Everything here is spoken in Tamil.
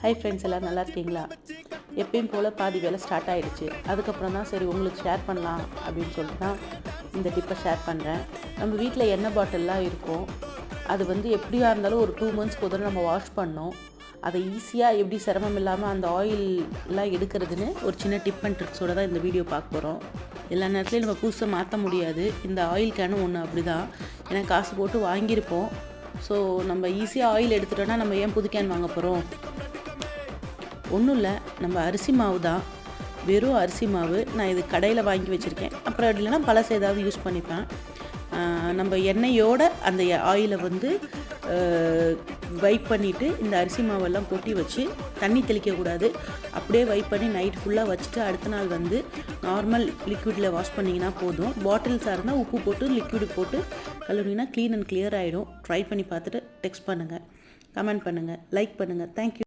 ஹை ஃப்ரெண்ட்ஸ், எல்லாம் நல்லா இருக்கீங்களா? எப்பயும் போல் பாதி வேலை ஸ்டார்ட் ஆகிடுச்சு. அதுக்கப்புறம் தான் சரி உங்களுக்கு ஷேர் பண்ணலாம் அப்படின்னு சொல்லிட்டு தான் இந்த டிப்பை ஷேர் பண்ணுறேன். நம்ம வீட்டில் எண்ணெய் பாட்டில்லாம் இருக்கும். அது எப்படியா இருந்தாலும் ஒரு 2 months ஒரு நம்ம வாஷ் பண்ணோம். அதை ஈஸியாக எப்படி சிரமம் இல்லாமல் அந்த ஆயிலெலாம் எடுக்கிறதுன்னு ஒரு சின்ன டிப் அண்ட் ட்ரிக்ஸோடு தான் இந்த வீடியோ பார்க்க போகிறோம். எல்லா நேரத்துலையும் நம்ம புதுசாக மாற்ற முடியாது. இந்த ஆயில் கேனும் ஒன்று அப்படி தான். ஏன்னா காசு போட்டு வாங்கியிருப்போம். ஸோ நம்ம ஈஸியாக ஆயில் எடுத்துட்டோன்னா நம்ம ஏன் புது கேன் வாங்க போகிறோம்? ஒன்றும் இல்லை, நம்ம அரிசி மாவு தான், வெறும் அரிசி மாவு. நான் இது கடையில் வாங்கி வச்சுருக்கேன். அப்புறம் இல்லைன்னா பழசு ஏதாவது யூஸ் பண்ணிப்பேன். நம்ம எண்ணெயோடு அந்த ஆயிலை வைப் பண்ணிவிட்டு இந்த அரிசி மாவெல்லாம் கொட்டி வச்சு தண்ணி தெளிக்கக்கூடாது. அப்படியே வைப் பண்ணி நைட் ஃபுல்லாக வச்சுட்டு அடுத்த நாள் நார்மல் லிக்விடில் வாஷ் பண்ணிங்கன்னா போதும். பாட்டில்ஸாக இருந்தால் உப்பு போட்டு லிக்விடு போட்டு கழுவினீங்கன்னா க்ளீன் அண்ட் கிளியர் ஆகிடும். ட்ரை பண்ணி பார்த்துட்டு டெக்ஸ்ட் பண்ணுங்கள், கமெண்ட் பண்ணுங்கள், லைக் பண்ணுங்கள். தேங்க்யூ.